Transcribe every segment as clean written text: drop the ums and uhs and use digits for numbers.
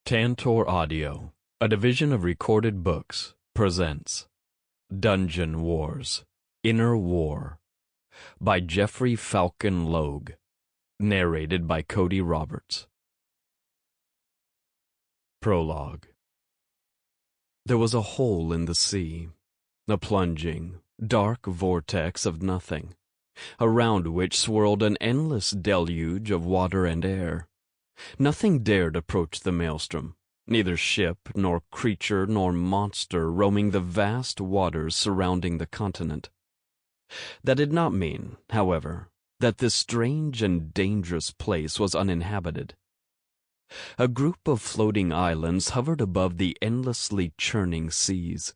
Tantor Audio, a division of Recorded Books, presents Dungeon Wars, Inner War by falcon Logue, narrated by Cody Roberts. Prologue. There was a hole in the sea, a plunging, dark vortex of nothing, around which swirled an endless deluge of water and air. Nothing dared approach the maelstrom, neither ship nor creature nor monster roaming the vast waters surrounding the continent. That did not mean, however, that this strange and dangerous place was uninhabited. A group of floating islands hovered above the endlessly churning seas,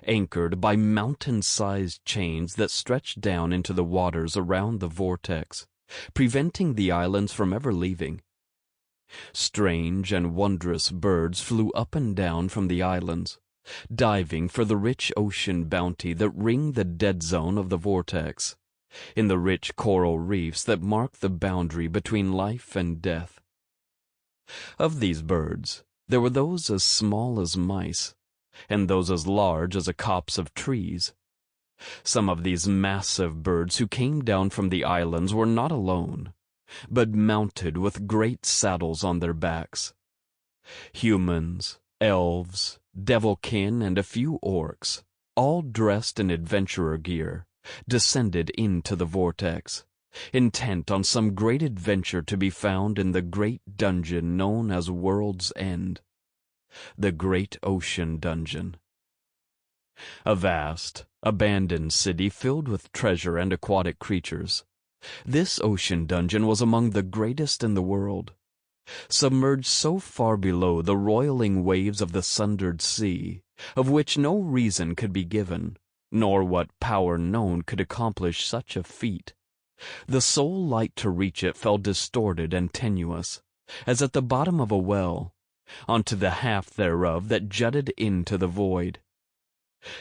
anchored by mountain-sized chains that stretched down into the waters around the vortex, preventing the islands from ever leaving. Strange and wondrous birds flew up and down from the islands, diving for the rich ocean bounty that ringed the dead zone of the vortex, in the rich coral reefs that mark the boundary between life and death. Of these birds, there were those as small as mice, and those as large as a copse of trees. Some of these massive birds who came down from the islands were not alone, but mounted with great saddles on their backs. Humans, elves, devilkin, and a few orcs, all dressed in adventurer gear, descended into the vortex, intent on some great adventure to be found in the great dungeon known as World's End, the Great Ocean Dungeon. A vast, abandoned city filled with treasure and aquatic creatures. This ocean dungeon was among the greatest in the world, submerged so far below the roiling waves of the sundered sea, of which no reason could be given, nor what power known could accomplish such a feat. The sole light to reach it fell distorted and tenuous, as at the bottom of a well, onto the half thereof that jutted into the void.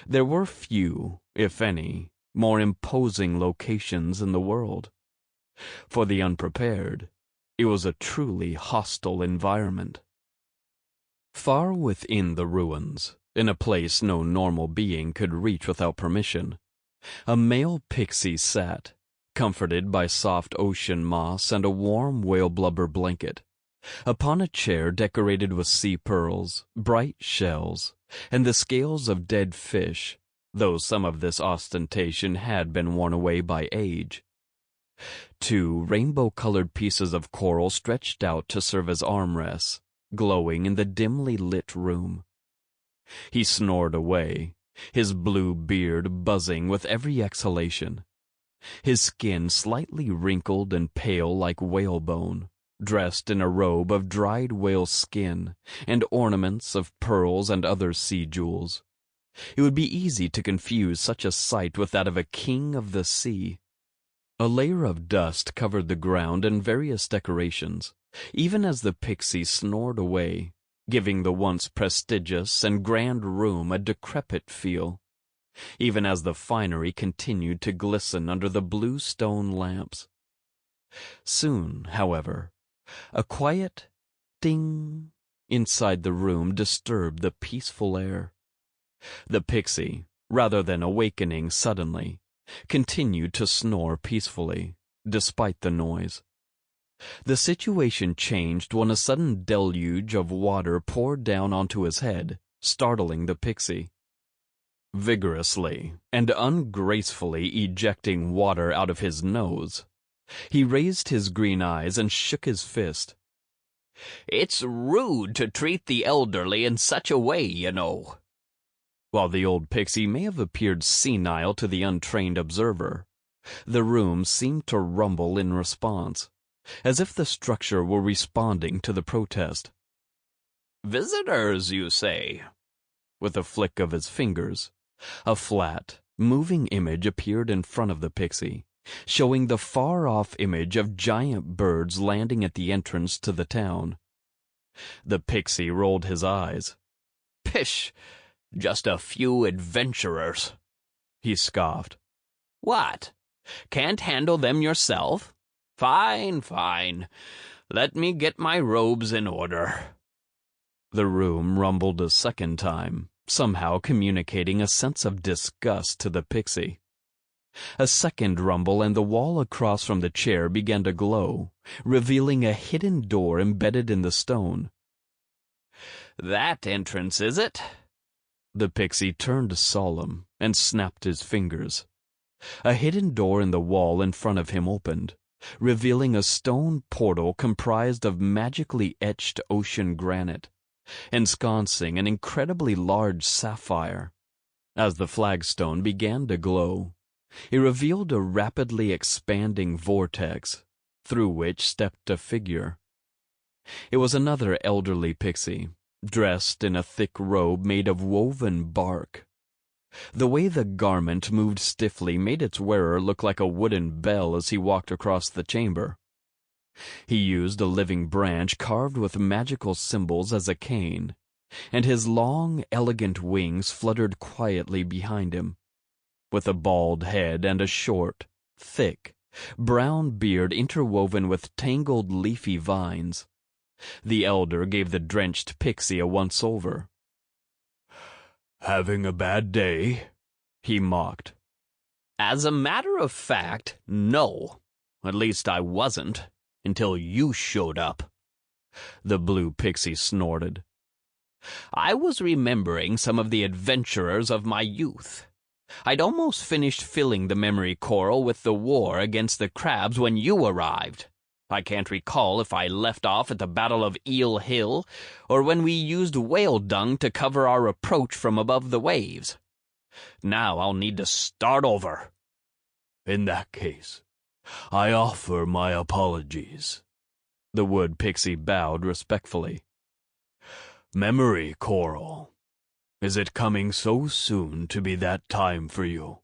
There were few, if any, more imposing locations in the world. For the unprepared, it was a truly hostile environment. Far within the ruins, in a place no normal being could reach without permission, a male pixie sat, comforted by soft ocean moss and a warm whale blubber blanket, upon a chair decorated with sea pearls, bright shells, and the scales of dead fish, though some of this ostentation had been worn away by age. Two rainbow-colored pieces of coral stretched out to serve as armrests, glowing in the dimly lit room. He snored away, his blue beard buzzing with every exhalation, his skin slightly wrinkled and pale like whalebone, dressed in a robe of dried whale skin and ornaments of pearls and other sea jewels. It would be easy to confuse such a sight with that of a king of the sea. A layer of dust covered the ground and various decorations, even as the pixie snored away, giving the once prestigious and grand room a decrepit feel, even as the finery continued to glisten under the blue stone lamps. Soon, however, a quiet ding inside the room disturbed the peaceful air. The pixie, rather than awakening suddenly, continued to snore peacefully, despite the noise. The situation changed when a sudden deluge of water poured down onto his head, startling the pixie. Vigorously and ungracefully ejecting water out of his nose, he raised his green eyes and shook his fist. "It's rude to treat the elderly in such a way, you know." While the old pixie may have appeared senile to the untrained observer, the room seemed to rumble in response, as if the structure were responding to the protest. "Visitors, you say?" With a flick of his fingers, a flat, moving image appeared in front of the pixie, showing the far-off image of giant birds landing at the entrance to the town. The pixie rolled his eyes. "Pish! Just a few adventurers," he scoffed. "What? Can't handle them yourself? Fine, fine. Let me get my robes in order." The room rumbled a second time, somehow communicating a sense of disgust to the pixie. A second rumble, and the wall across from the chair began to glow, revealing a hidden door embedded in the stone. "That entrance, is it?" The pixie turned solemn and snapped his fingers. A hidden door in the wall in front of him opened, revealing a stone portal comprised of magically etched ocean granite, ensconcing an incredibly large sapphire. As the flagstone began to glow, it revealed a rapidly expanding vortex, through which stepped a figure. It was another elderly pixie, dressed in a thick robe made of woven bark. The way the garment moved stiffly made its wearer look like a wooden bell as he walked across the chamber. He used a living branch carved with magical symbols as a cane, and his long, elegant wings fluttered quietly behind him. With a bald head and a short, thick, brown beard interwoven with tangled leafy vines, the elder gave the drenched pixie a once-over. "Having a bad day?" he mocked. "As a matter of fact, no. At least I wasn't, until you showed up." The blue pixie snorted. "I was remembering some of the adventurers of my youth. I'd almost finished filling the memory coral with the war against the crabs when you arrived. I can't recall if I left off at the Battle of Eel Hill, or when we used whale dung to cover our approach from above the waves. Now I'll need to start over." "In that case, I offer my apologies." The wood pixie bowed respectfully. "Memory coral. Is it coming so soon to be that time for you?"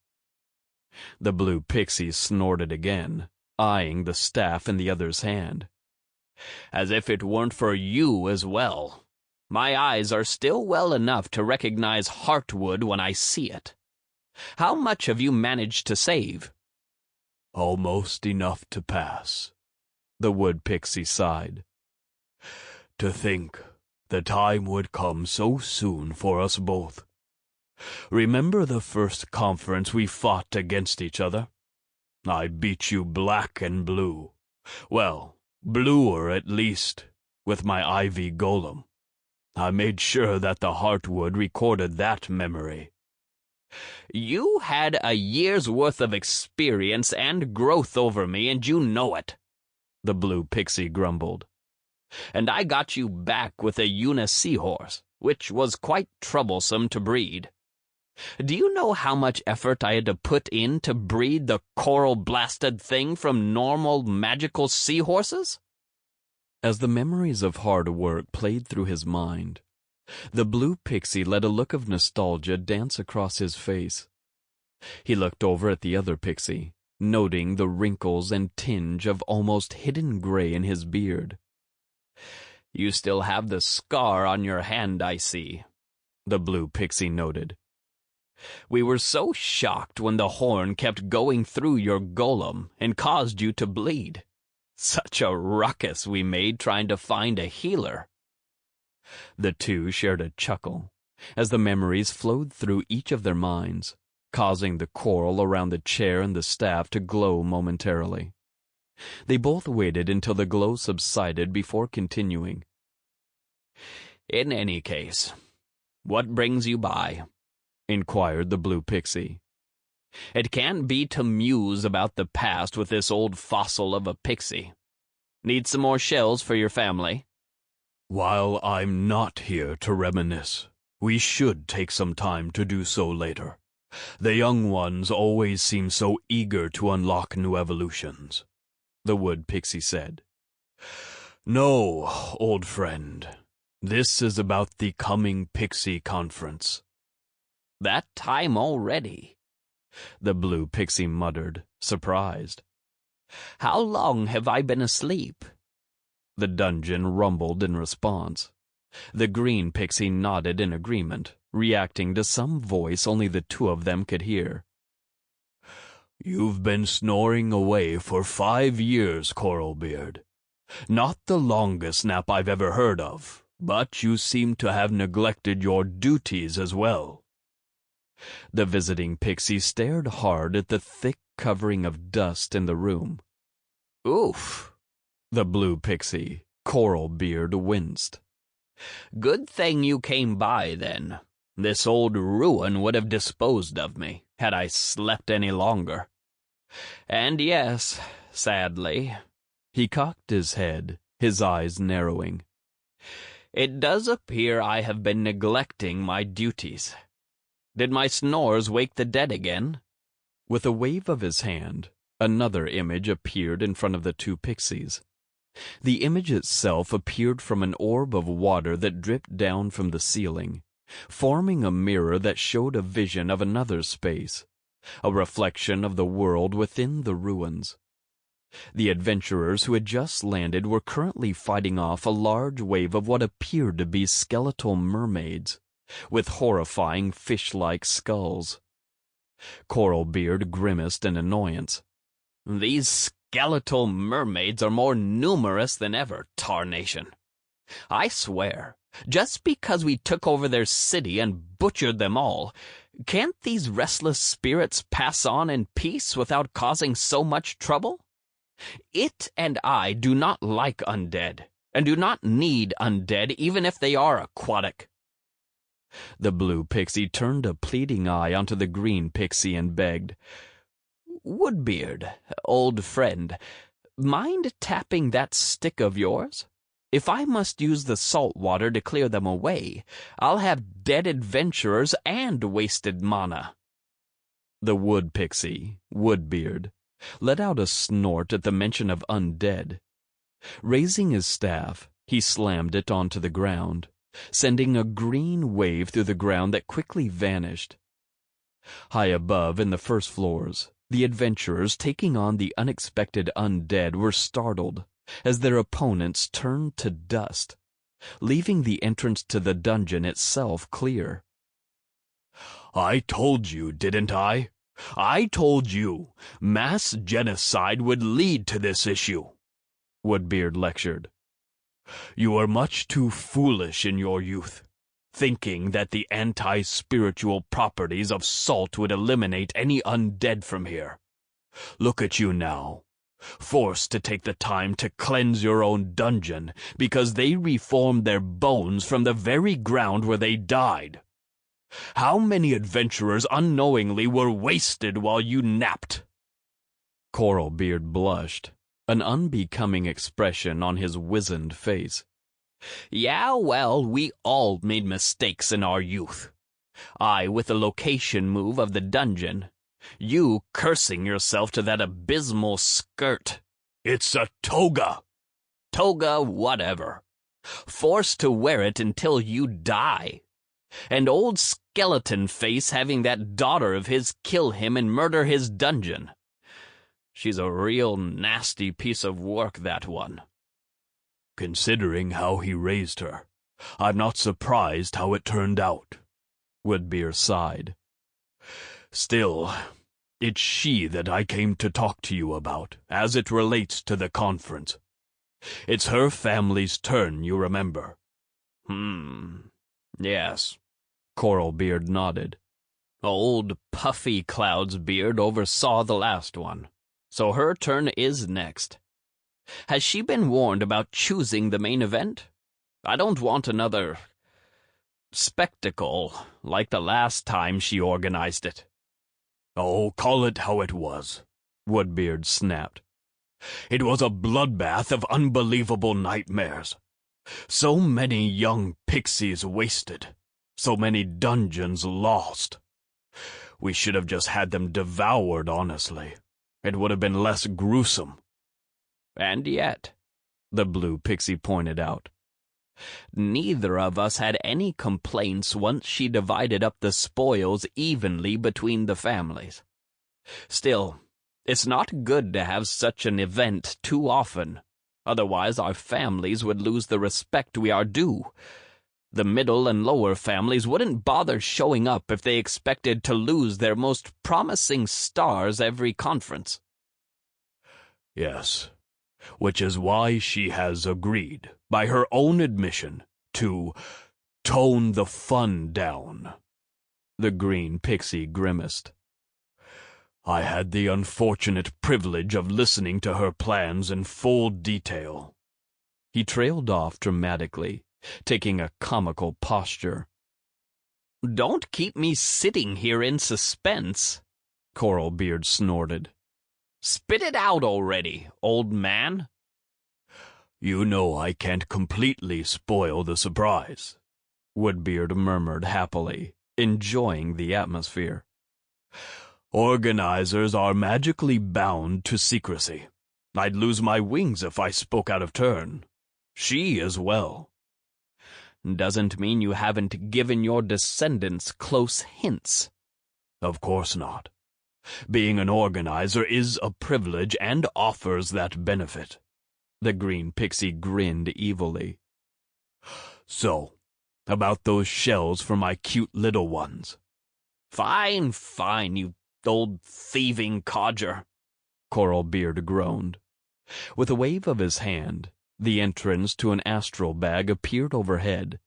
The blue pixie snorted again, eyeing the staff in the other's hand. "As if it weren't for you as well. My eyes are still well enough to recognize heartwood when I see it. How much have you managed to save?" "Almost enough to pass." The wood pixie sighed. "To think the time would come so soon for us both. Remember the first conference we fought against each other? I beat you black and blue. Well, bluer at least, with my ivy golem. I made sure that the heartwood recorded that memory." "You had a year's worth of experience and growth over me, and you know it," the blue pixie grumbled. "And I got you back with a Una seahorse, which was quite troublesome to breed. Do you know how much effort I had to put in to breed the coral-blasted thing from normal magical seahorses?" As the memories of hard work played through his mind, the blue pixie let a look of nostalgia dance across his face. He looked over at the other pixie, noting the wrinkles and tinge of almost hidden gray in his beard. "You still have the scar on your hand, I see," the blue pixie noted. "We were so shocked when the horn kept going through your golem and caused you to bleed. Such a ruckus we made trying to find a healer." The two shared a chuckle as the memories flowed through each of their minds, causing the coral around the chair and the staff to glow momentarily. They both waited until the glow subsided before continuing. "In any case, what brings you by?" inquired the blue pixie. "It can't be to muse about the past with this old fossil of a pixie. Need some more shells for your family?" "While I'm not here to reminisce, we should take some time to do so later. The young ones always seem so eager to unlock new evolutions," the wood pixie said. "No, old friend, this is about the coming Pixie Conference." "That time already?" the blue pixie muttered, surprised. "How long have I been asleep?" The dungeon rumbled in response. The green pixie nodded in agreement, reacting to some voice only the two of them could hear. "You've been snoring away for 5 years, Coralbeard. Not the longest nap I've ever heard of, But you seem to have neglected your duties as well. The visiting pixie stared hard at the thick covering of dust in the room. Oof. The blue pixie, Coral Beard, winced. Good thing you came by, then. This old ruin would have disposed of me, had I slept any longer. And yes, sadly, he cocked his head, his eyes narrowing, it does appear I have been neglecting my duties. Did my snores wake the dead again? With a wave of his hand, another image appeared in front of the two pixies. The image itself appeared from an orb of water that dripped down from the ceiling, forming a mirror that showed a vision of another space, a reflection of the world within the ruins. The adventurers who had just landed were currently fighting off a large wave of what appeared to be skeletal mermaids, with horrifying fish-like skulls. Coral Beard grimaced in annoyance. These skeletal mermaids are more numerous than ever, tarnation. I swear, just because we took over their city and butchered them all, can't these restless spirits pass on in peace without causing so much trouble? It and I do not like undead, and do not need undead even if they are aquatic. The blue pixie turned a pleading eye onto the green pixie and begged, Woodbeard, old friend, mind tapping that stick of yours? If I must use the salt water to clear them away, I'll have dead adventurers and wasted mana. The wood pixie, Woodbeard, let out a snort at the mention of undead. Raising his staff, he slammed it onto the ground, sending a green wave through the ground that quickly vanished. High above in the first floors, the adventurers taking on the unexpected undead were startled as their opponents turned to dust, leaving the entrance to the dungeon itself clear. I told you, didn't I? I told you mass genocide would lead to this issue, Woodbeard lectured. You were much too foolish in your youth, thinking that the anti-spiritual properties of salt would eliminate any undead from here. Look at you now, forced to take the time to cleanse your own dungeon because they reformed their bones from the very ground where they died. How many adventurers unknowingly were wasted while you napped? Coral Beard blushed, an unbecoming expression on his wizened face. Yeah, well, we all made mistakes in our youth. I with the location move of the dungeon. You cursing yourself to that abysmal skirt. It's a toga. Toga whatever. Forced to wear it until you die. And old Skeleton Face having that daughter of his kill him and murder his dungeon. She's a real nasty piece of work, that one. Considering how he raised her, I'm not surprised how it turned out, Woodbeard sighed. Still, it's she that I came to talk to you about, as it relates to the conference. It's her family's turn, you remember. Yes. Coral Beard nodded. Old Puffy Cloud's beard oversaw the last one, so her turn is next. Has she been warned about choosing the main event? I don't want another spectacle like the last time she organized it. Oh, call it how it was, Woodbeard snapped. It was a bloodbath of unbelievable nightmares. So many young pixies wasted. So many dungeons lost. We should have just had them devoured, honestly. It would have been less gruesome. And yet, the blue pixie pointed out, neither of us had any complaints once she divided up the spoils evenly between the families. Still, it's not good to have such an event too often. Otherwise our families would lose the respect we are due. The middle and lower families wouldn't bother showing up if they expected to lose their most promising stars every conference. Yes, which is why she has agreed, by her own admission, to tone the fun down." The green pixie grimaced. "I had the unfortunate privilege of listening to her plans in full detail." He trailed off dramatically, taking a comical posture. "Don't keep me sitting here in suspense," Coralbeard snorted. "Spit it out already, old man." "You know I can't completely spoil the surprise," Woodbeard murmured happily, enjoying the atmosphere. "Organizers are magically bound to secrecy. I'd lose my wings if I spoke out of turn. She as well." "Doesn't mean you haven't given your descendants close hints." "Of course not. Being an organizer is a privilege and offers that benefit." The green pixie grinned evilly. "So, about those shells for my cute little ones." Fine, fine, you old thieving codger," Coralbeard groaned. With a wave of his hand, the entrance to an astral bag appeared overhead.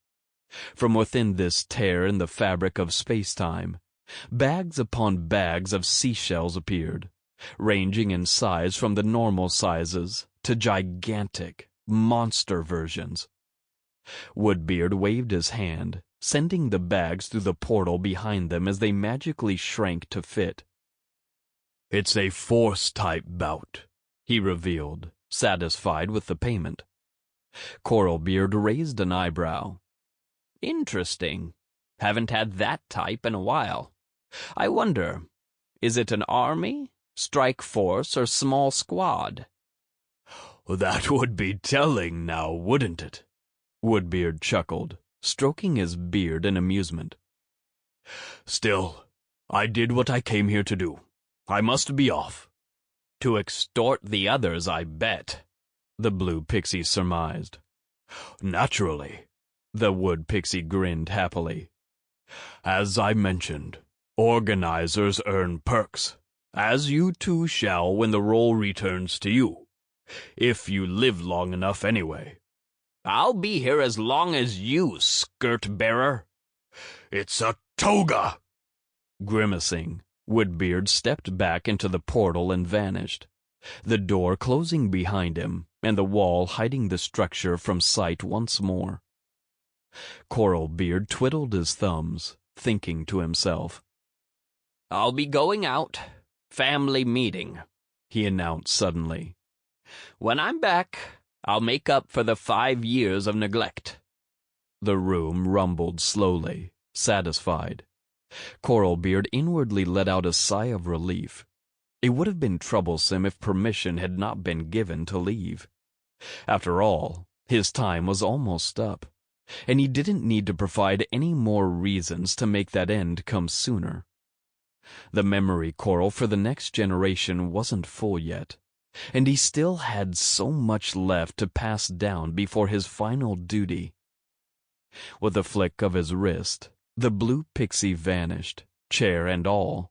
From within this tear in the fabric of space-time, bags upon bags of seashells appeared, ranging in size from the normal sizes to gigantic, monster versions. Woodbeard waved his hand, sending the bags through the portal behind them as they magically shrank to fit. "It's a force-type bout," he revealed, satisfied with the payment. Coralbeard raised an eyebrow. "Interesting. Haven't had that type in a while. I wonder, is it an army, strike force, or small squad?" "That would be telling now, wouldn't it?" Woodbeard chuckled, stroking his beard in amusement. "Still, I did what I came here to do. I must be off." "To extort the others, I bet," the blue pixie surmised. "Naturally." The wood pixie grinned happily. "As I mentioned, organizers earn perks, as you too shall when the role returns to you. If you live long enough anyway." "I'll be here as long as you, skirt-bearer." "It's a toga!" Grimacing, Woodbeard stepped back into the portal and vanished, the door closing behind him and the wall hiding the structure from sight once more. Coralbeard twiddled his thumbs, thinking to himself. "I'll be going out. Family meeting," he announced suddenly. "When I'm back, I'll make up for the 5 years of neglect." The room rumbled slowly, satisfied. Coralbeard inwardly let out a sigh of relief. It would have been troublesome if permission had not been given to leave. After all, his time was almost up, and he didn't need to provide any more reasons to make that end come sooner. The memory coral for the next generation wasn't full yet, and he still had so much left to pass down before his final duty. With a flick of his wrist, the blue pixie vanished, chair and all.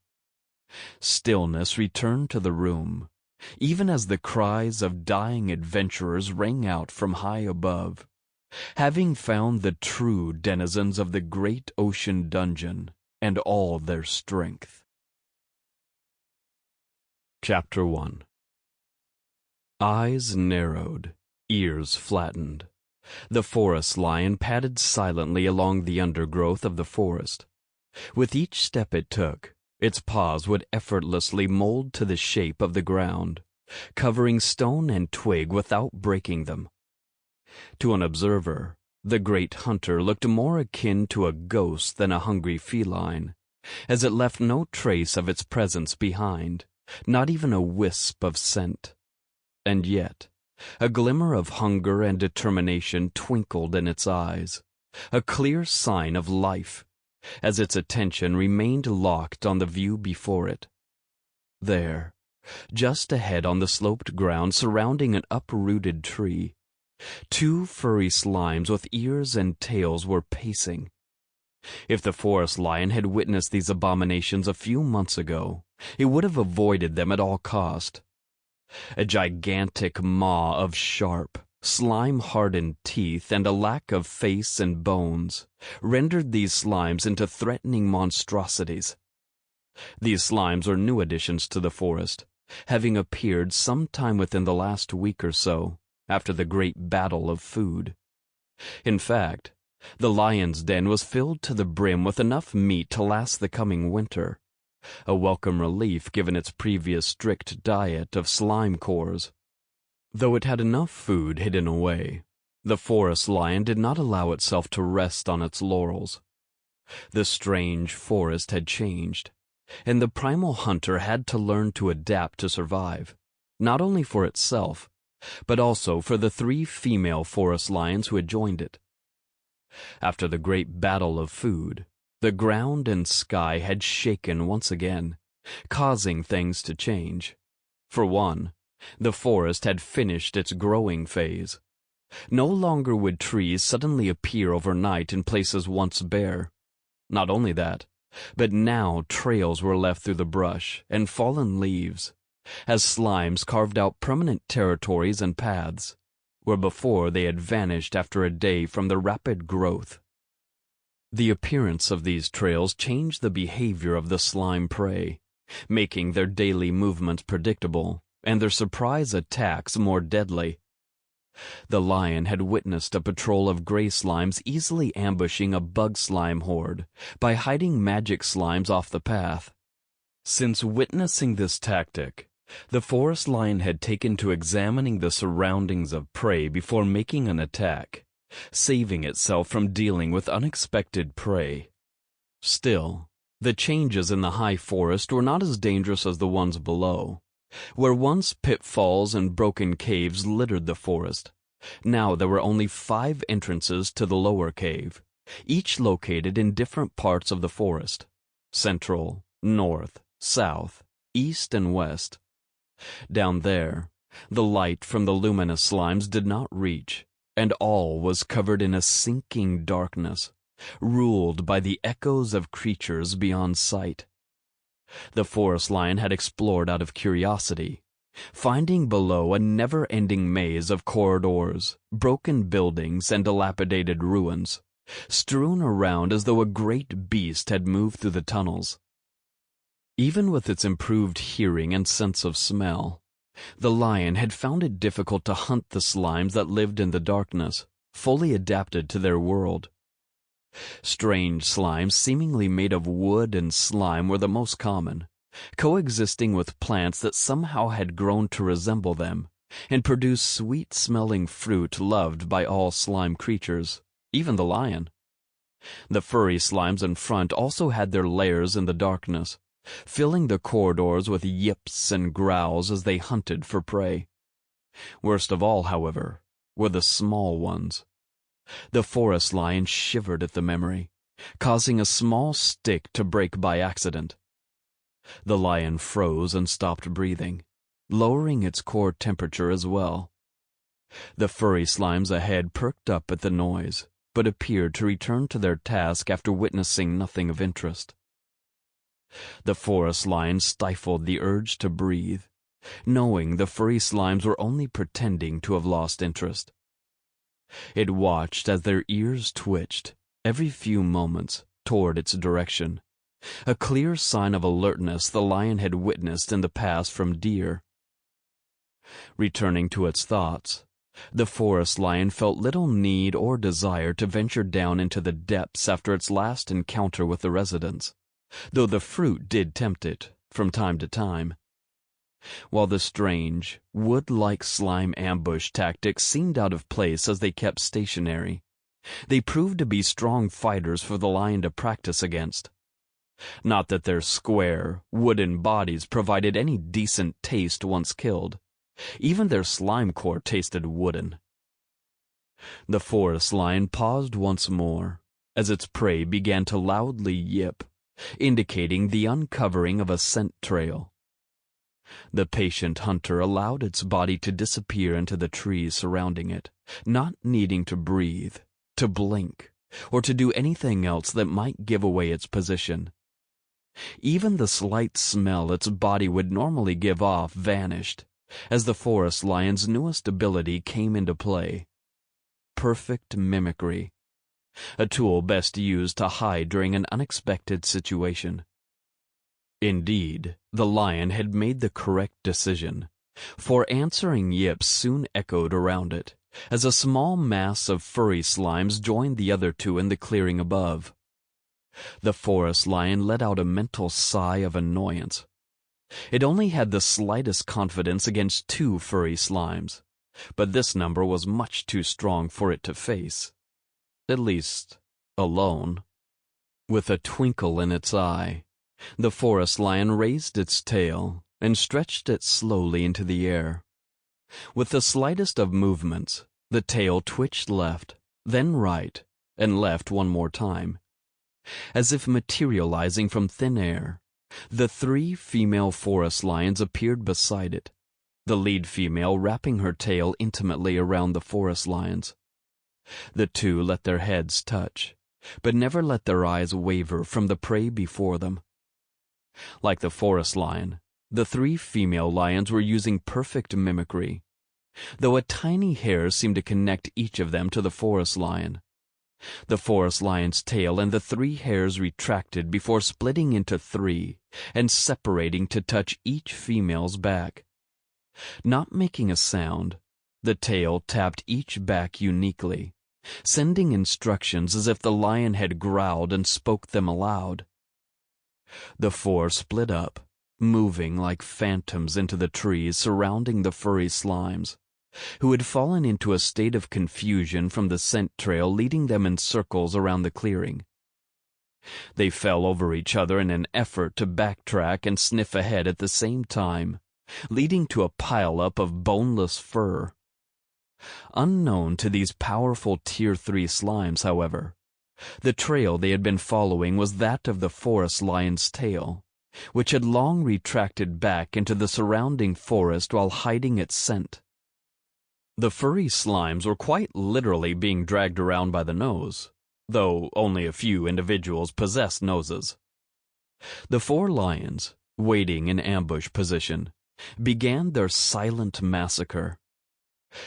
Stillness returned to the room, even as the cries of dying adventurers rang out from high above, having found the true denizens of the great ocean dungeon and all their strength. Chapter 1. Eyes narrowed, ears flattened. The forest lion padded silently along the undergrowth of the forest. With each step it took, its paws would effortlessly mold to the shape of the ground, covering stone and twig without breaking them. To an observer, the great hunter looked more akin to a ghost than a hungry feline, as it left no trace of its presence behind, not even a wisp of scent. And yet, a glimmer of hunger and determination twinkled in its eyes, a clear sign of life, as its attention remained locked on the view before it. There, just ahead on the sloped ground surrounding an uprooted tree, 2 furry slimes with ears and tails were pacing. If the forest lion had witnessed these abominations a few months ago, it would have avoided them at all cost. A gigantic maw of sharp, Slime-hardened teeth and a lack of face and bones rendered these slimes into threatening monstrosities. These slimes are new additions to the forest, having appeared sometime within the last week or so, after the great battle of food. In fact, the lion's den was filled to the brim with enough meat to last the coming winter, a welcome relief given its previous strict diet of slime cores. Though it had enough food hidden away, the forest lion did not allow itself to rest on its laurels. The strange forest had changed, and the primal hunter had to learn to adapt to survive, not only for itself, but also for the 3 female forest lions who had joined it. After the great battle of food, the ground and sky had shaken once again, causing things to change. For one, the forest had finished its growing phase. No longer would trees suddenly appear overnight in places once bare. Not only that, but now trails were left through the brush and fallen leaves, as slimes carved out permanent territories and paths, where before they had vanished after a day from the rapid growth. The appearance of these trails changed the behavior of the slime prey, making their daily movements predictable and their surprise attacks more deadly. The lion had witnessed a patrol of gray slimes easily ambushing a bug slime horde by hiding magic slimes off the path. Since witnessing this tactic, the forest lion had taken to examining the surroundings of prey before making an attack, saving itself from dealing with unexpected prey. Still, the changes in the high forest were not as dangerous as the ones below. Where once pitfalls and broken caves littered the forest, now there were only 5 entrances to the lower cave, each located in different parts of the forest: central, north, south, east, and west. Down there, the light from the luminous slimes did not reach, and all was covered in a sinking darkness, ruled by the echoes of creatures beyond sight. The forest lion had explored out of curiosity, finding below a never-ending maze of corridors, broken buildings, and dilapidated ruins, strewn around as though a great beast had moved through the tunnels. Even with its improved hearing and sense of smell, the lion had found it difficult to hunt the slimes that lived in the darkness, fully adapted to their world. Strange slimes seemingly made of wood and slime were the most common, coexisting with plants that somehow had grown to resemble them and produce sweet-smelling fruit loved by all slime creatures, even the lion. The furry slimes in front also had their lairs in the darkness, filling the corridors with yips and growls as they hunted for prey. Worst of all, however, were the small ones. The forest lion shivered at the memory, causing a small stick to break by accident. The lion froze and stopped breathing, lowering its core temperature as well. The furry slimes ahead perked up at the noise, but appeared to return to their task after witnessing nothing of interest. The forest lion stifled the urge to breathe, knowing the furry slimes were only pretending to have lost interest. It watched as their ears twitched, every few moments, toward its direction, a clear sign of alertness the lion had witnessed in the past from deer. Returning to its thoughts, the forest lion felt little need or desire to venture down into the depths after its last encounter with the residents, though the fruit did tempt it, from time to time. While the strange, wood-like slime ambush tactics seemed out of place as they kept stationary, they proved to be strong fighters for the lion to practice against. Not that their square, wooden bodies provided any decent taste once killed. Even their slime core tasted wooden. The forest lion paused once more, as its prey began to loudly yip, indicating the uncovering of a scent trail. The patient hunter allowed its body to disappear into the trees surrounding it, not needing to breathe, to blink, or to do anything else that might give away its position. Even the slight smell its body would normally give off vanished, as the forest lion's newest ability came into play: perfect mimicry, a tool best used to hide during an unexpected situation. Indeed, the lion had made the correct decision, for answering yips soon echoed around it, as a small mass of furry slimes joined the other two in the clearing above. The forest lion let out a mental sigh of annoyance. It only had the slightest confidence against 2 furry slimes, but this number was much too strong for it to face. At least, alone. With a twinkle in its eye, the forest lion raised its tail and stretched it slowly into the air. With the slightest of movements, the tail twitched left, then right, and left one more time. As if materializing from thin air, the 3 female forest lions appeared beside it, the lead female wrapping her tail intimately around the forest lions. The 2 let their heads touch, but never let their eyes waver from the prey before them. Like the forest lion, the 3 female lions were using perfect mimicry, though a tiny hair seemed to connect each of them to the forest lion. The forest lion's tail and the 3 hairs retracted before splitting into 3 and separating to touch each female's back. Not making a sound, the tail tapped each back uniquely, sending instructions as if the lion had growled and spoke them aloud. The 4 split up, moving like phantoms into the trees surrounding the furry slimes, who had fallen into a state of confusion from the scent trail leading them in circles around the clearing. They fell over each other in an effort to backtrack and sniff ahead at the same time, leading to a pileup of boneless fur. Unknown to these powerful Tier 3 slimes, however, the trail they had been following was that of the forest lion's tail, which had long retracted back into the surrounding forest while hiding its scent. The furry slimes were quite literally being dragged around by the nose, though only a few individuals possessed noses. The 4 lions, waiting in ambush position, began their silent massacre.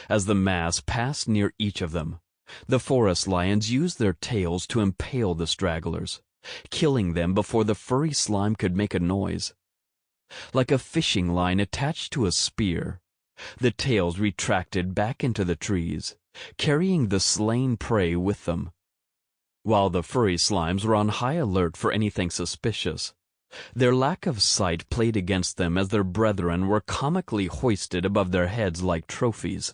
As the mass passed near each of them, the forest lions used their tails to impale the stragglers, killing them before the furry slime could make a noise. Like a fishing line attached to a spear, the tails retracted back into the trees, carrying the slain prey with them. While the furry slimes were on high alert for anything suspicious, their lack of sight played against them as their brethren were comically hoisted above their heads like trophies,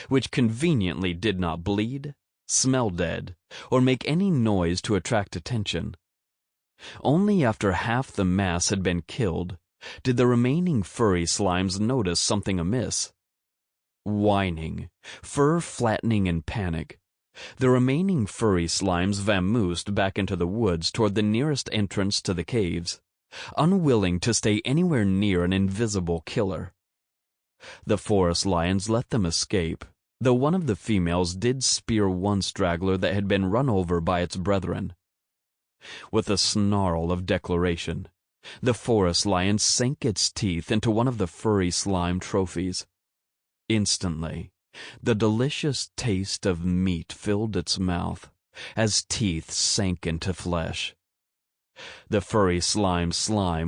which conveniently did not bleed, smell dead, or make any noise to attract attention. Only after half the mass had been killed did the remaining furry slimes notice something amiss. Whining, fur flattening in panic, the remaining furry slimes vamoosed back into the woods toward the nearest entrance to the caves, unwilling to stay anywhere near an invisible killer. The forest lions let them escape, though one of the females did spear one straggler that had been run over by its brethren. With a snarl of declaration, the forest lion sank its teeth into one of the furry slime trophies. Instantly, the delicious taste of meat filled its mouth, as teeth sank into flesh. The furry slime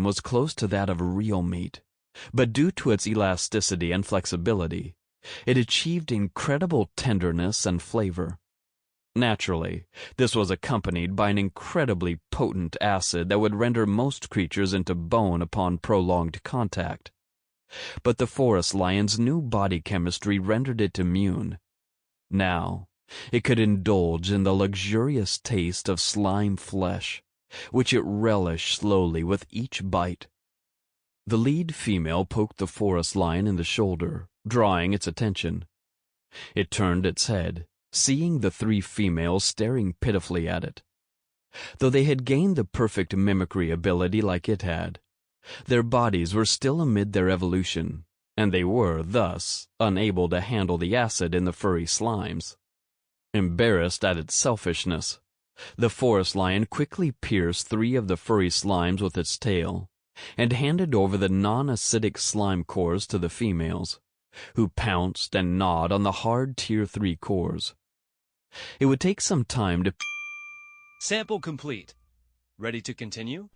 was close to that of real meat, but due to its elasticity and flexibility, it achieved incredible tenderness and flavor. Naturally, this was accompanied by an incredibly potent acid that would render most creatures into bone upon prolonged contact. But the forest lion's new body chemistry rendered it immune. Now, it could indulge in the luxurious taste of slime flesh, which it relished slowly with each bite. The lead female poked the forest lion in the shoulder, drawing its attention. It turned its head, seeing the 3 females staring pitifully at it. Though they had gained the perfect mimicry ability like it had, their bodies were still amid their evolution, and they were, thus, unable to handle the acid in the furry slimes. Embarrassed at its selfishness, the forest lion quickly pierced 3 of the furry slimes with its tail, and handed over the non-acidic slime cores to the females. who pounced and gnawed on the hard Tier 3 cores. It would take some time to... Sample complete. Ready to continue?